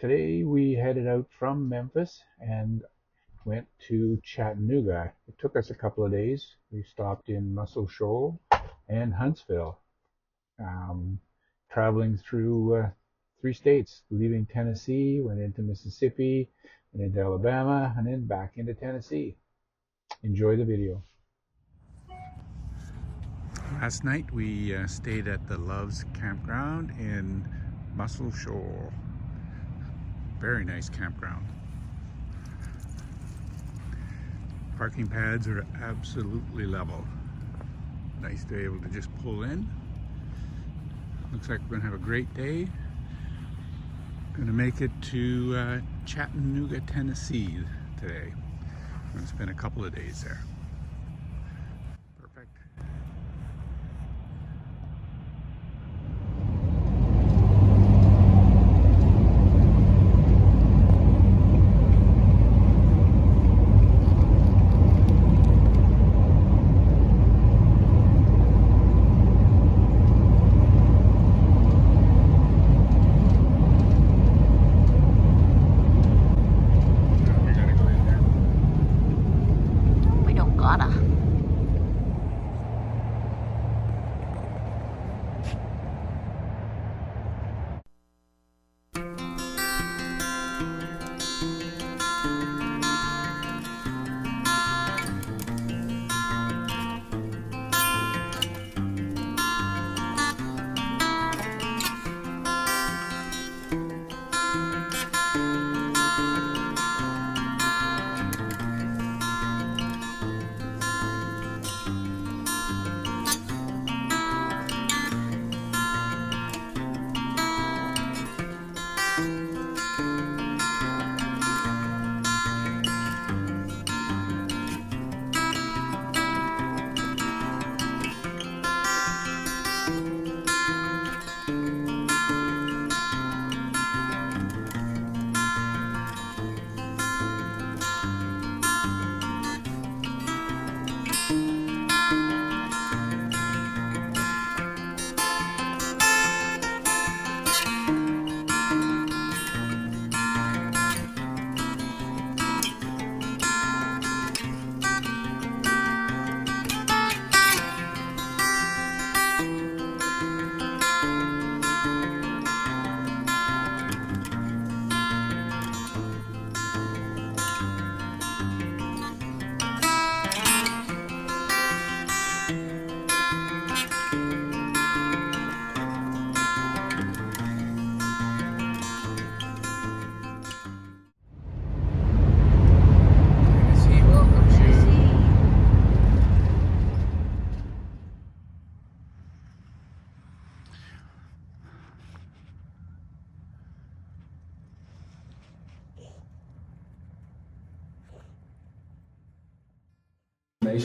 Today we headed out from Memphis and went to Chattanooga. It took us a couple of days. We stopped in Muscle Shoals and Huntsville, traveling through 3 states, leaving Tennessee, went into Mississippi, and into Alabama, and then back into Tennessee. Enjoy the video. Last night we stayed at the Loves Campground in Muscle Shoals. Very nice campground. Parking pads are absolutely level. Nice to be able to just pull in. Looks like we're gonna have a great day. Gonna make it to Chattanooga, Tennessee today. We're gonna spend a couple of days there. Perfect.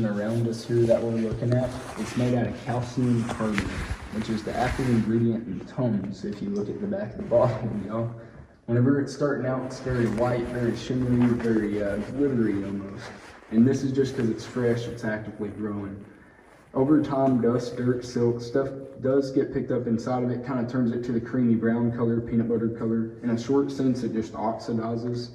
Around us here that we're looking at, it's made out of calcium carbonate, which is the active ingredient in Tums. If you look at the back of the bottle, whenever it's starting out, it's very white, very shimmery, very glittery almost. And this is just because it's fresh, it's actively growing. Over time, dust, dirt, silk, stuff does get picked up inside of it, kind of turns it to the creamy brown color, peanut butter color. In a short sense, it just oxidizes.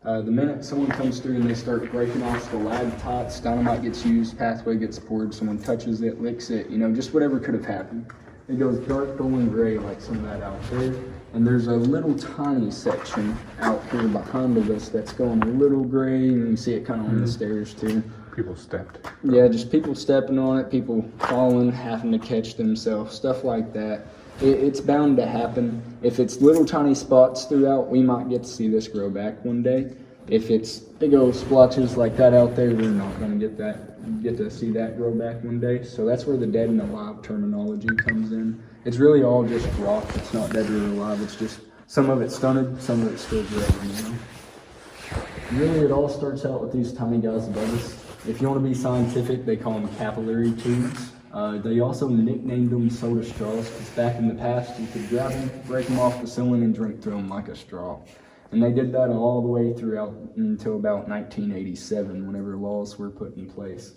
The minute someone comes through and they start breaking off stalactites, dynamite gets used, pathway gets poured, someone touches it, licks it, just whatever could have happened. It goes dark golden gray like some of that out there. And there's a little tiny section out here behind of us that's going a little gray, and you see it kind of on the stairs too. People stepped. Yeah, just people stepping on it, people falling, having to catch themselves, stuff like that. It's bound to happen. If it's little tiny spots throughout, we might get to see this grow back one day. If it's big old splotches like that out there, we're not going to get to see that grow back one day. So that's where the dead and alive terminology comes in. It's really all just rock. It's not dead or alive. It's just some of it's stunted, some of it's still growing. Really, it all starts out with these tiny guys above us. If you want to be scientific, they call them capillary tubes. They also nicknamed them soda straws because back in the past you could grab them, break them off the ceiling, and drink through them like a straw. And they did that all the way throughout until about 1987, whenever laws were put in place.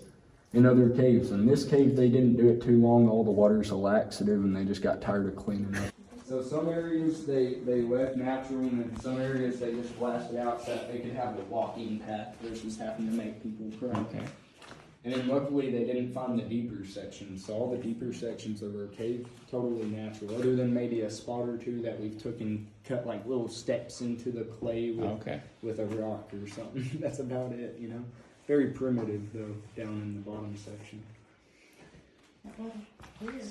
In other caves, in this cave they didn't do it too long. All the water's a laxative, and they just got tired of cleaning up. So some areas they left natural, and in some areas they just blasted out so that they could have a walking path versus having to make people cry. Okay. And then luckily they didn't find the deeper sections. So all the deeper sections of our cave, totally natural, other than maybe a spot or two that we've took and cut like little steps into the clay with a rock or something. That's about it, you know. Very primitive though, down in the bottom section.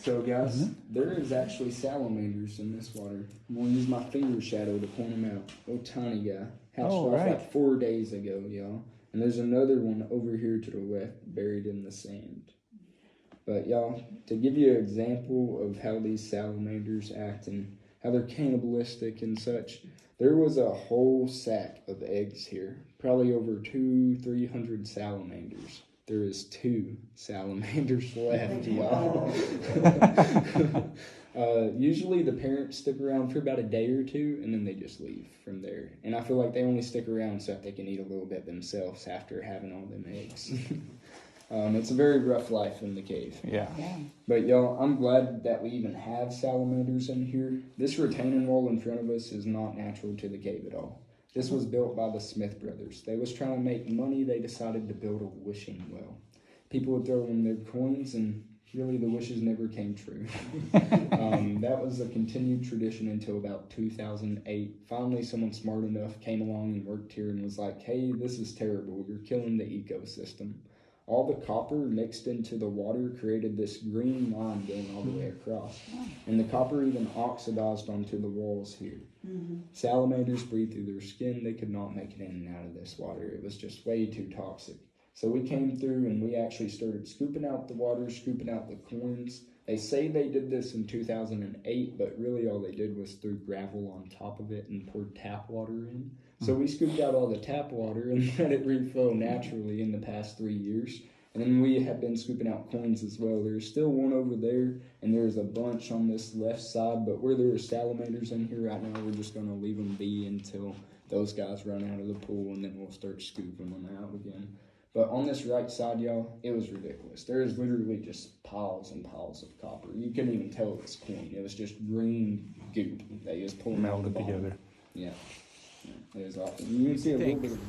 So guys, there is actually salamanders in this water. I'm gonna use my finger shadow to point them out. Little tiny guy. Hatched off like 4 days ago, y'all. And there's another one over here to the left, buried in the sand. But y'all, to give you an example of how these salamanders act and how they're cannibalistic and such, there was a whole sack of eggs here. Probably over 200-300 salamanders. There is 2 salamanders left, y'all. Usually the parents stick around for about a day or two, and then they just leave from there. And I feel like they only stick around so that they can eat a little bit themselves after having all them eggs. It's a very rough life in the cave. Yeah. But y'all, I'm glad that we even have salamanders in here. This retaining wall in front of us is not natural to the cave at all. This was built by the Smith brothers. They was trying to make money. They decided to build a wishing well. People would throw in their coins, and really the wishes never came true. That was a continued tradition until about 2008. Finally, someone smart enough came along and worked here and was like, hey, this is terrible. You're killing the ecosystem. All the copper mixed into the water created this green line going all the way across. And the copper even oxidized onto the walls here. Salamanders breathe through their skin. They could not make it in and out of this water. It was just way too toxic. So we came through and we actually started scooping out the water, scooping out the coins. They say they did this in 2008, but really all they did was threw gravel on top of it and poured tap water in. So we scooped out all the tap water and let it reflow naturally in the past 3 years. And then we have been scooping out coins as well. There's still one over there, and there's a bunch on this left side, but where there are salamanders in here right now, we're just going to leave them be until those guys run out of the pool, and then we'll start scooping them out again. But on this right side, y'all, it was ridiculous. There is literally just piles and piles of copper. You couldn't even tell it was coin. It was just green goop. They just pulled Melded together. Yeah. It was awesome. You can see a little bit of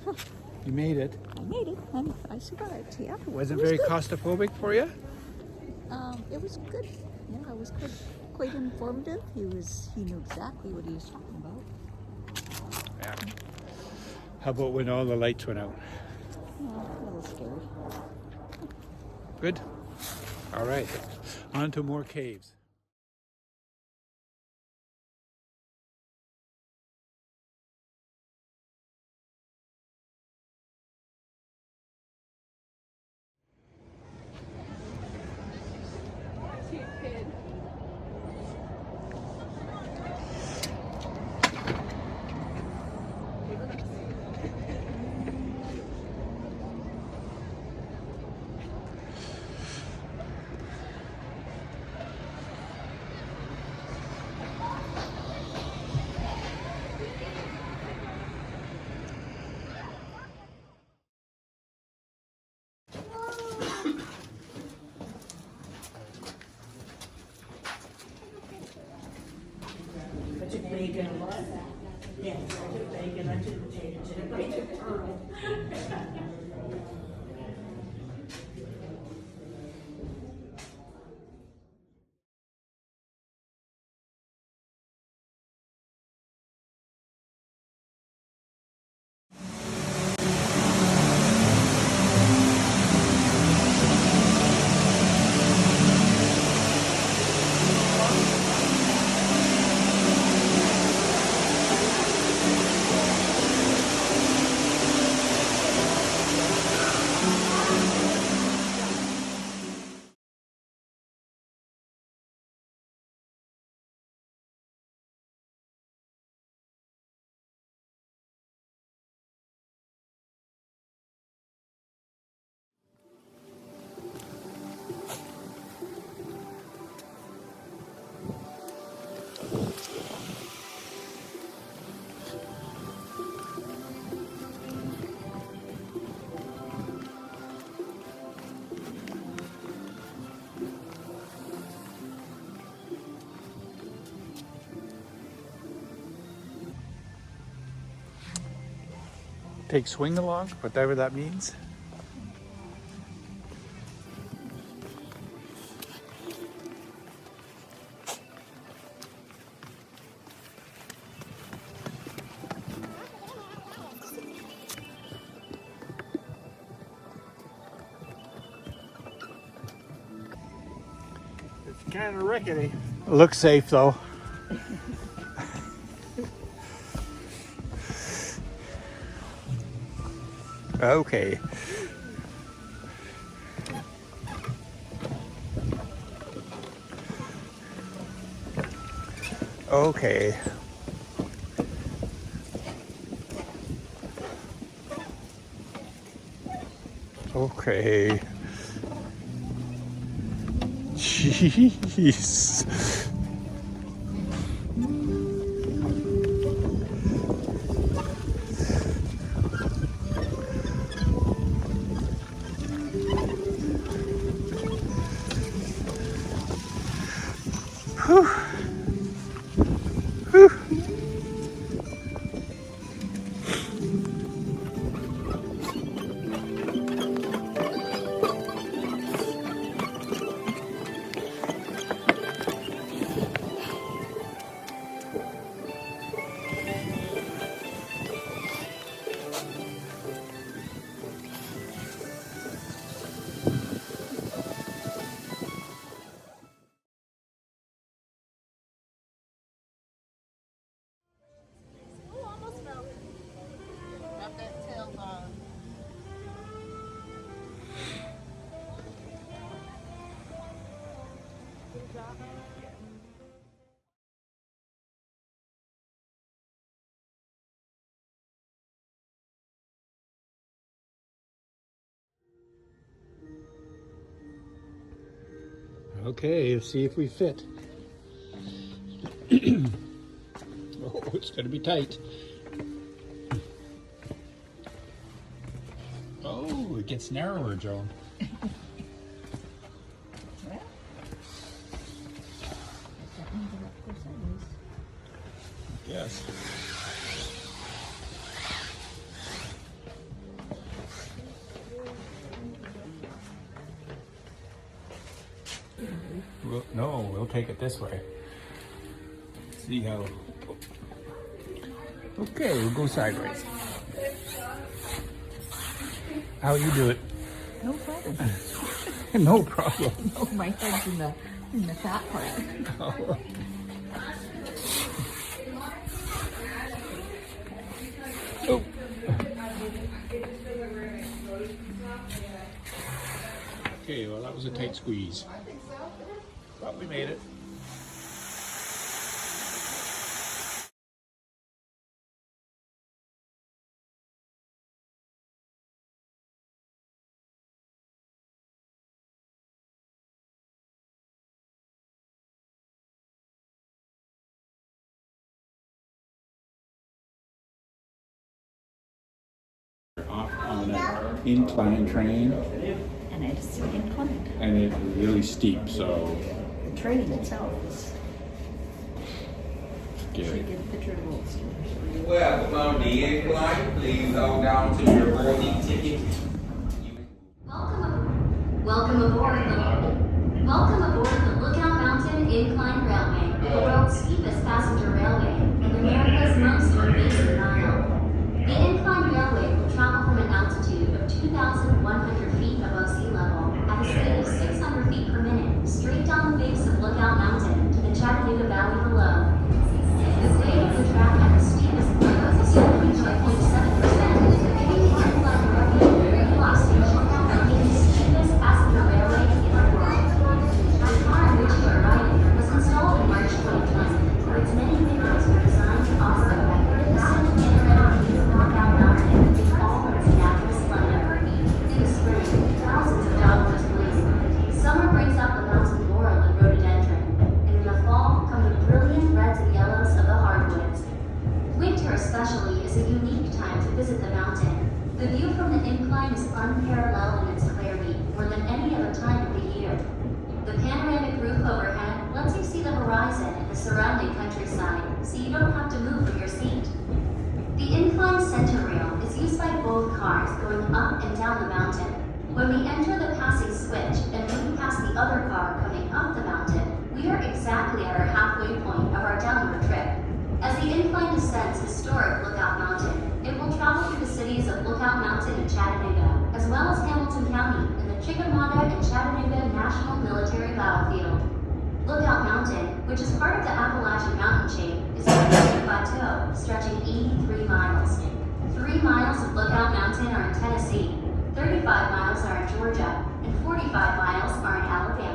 it. You made it. I made it. I survived. Yeah. Was it very claustrophobic for you? It was good. Yeah, it was good. Quite informative. He knew exactly what he was talking about. Yeah. How about when all the lights went out? A little scary. Good. All right. On to more caves. take swing along, whatever that means. It's kind of rickety. Looks safe though. Okay. Okay. Okay. Jeez. Whew. Whew. Okay, let's see if we fit. Oh, it's gonna be tight. Oh, it gets narrower, Joan. Yes. No, we'll take it this way. See how. Okay, we'll go sideways. How you do it? No problem. No problem. Oh, my head's in the fat part. Oh. Oh. Okay, well that was a tight squeeze. But we made it. Off on an incline train, And it's inclined. and it's really steep, so The train itself is. scary. Get a picture of the rules. Welcome on the Incline. Please go down to your boarding ticket. Welcome aboard the Lookout Mountain Incline Railway, the world's steepest passenger railway, and America's most invasive mile. The Incline Railway will travel from an altitude of 2,100 feet above sea level at a speed of 600 feet per minute, straight down the base of Lookout Mountain to the Chattanooga Valley below. The grade of the track at the steepest point is 0.7%, giving the Incline Railway a loss station and being the steepest passenger railway in the world. The car in which you are riding was installed in March 2020. Its many windows were designed to offset the magnificent panoramic view of Lookout Mountain in all its natural splendor. In the spring, thousands of dogwoods bloom. Summer brings out the mountain laurel and rhododendron, and in the fall come the brilliant reds and yellows of the hardwoods. Winter especially is a unique time to visit the mountain. The view from the incline is unparalleled in its clarity, more than any other time of the year. The panoramic roof overhead lets you see the horizon and the surrounding countryside, so you don't have to move from your seat. The incline center rail is used by both going up and down the mountain. When we enter the passing switch and move past the other car coming up the mountain, we are exactly at our halfway point of our downward trip. As the incline descends historic Lookout Mountain, it will travel through the cities of Lookout Mountain and Chattanooga, as well as Hamilton County and the Chickamauga and Chattanooga National Military Battlefield. Lookout Mountain, which is part of the Appalachian Mountain chain, is a plateau stretching 83 miles. 3 miles of Lookout Mountain are in Tennessee, 35 miles are in Georgia, and 45 miles are in Alabama.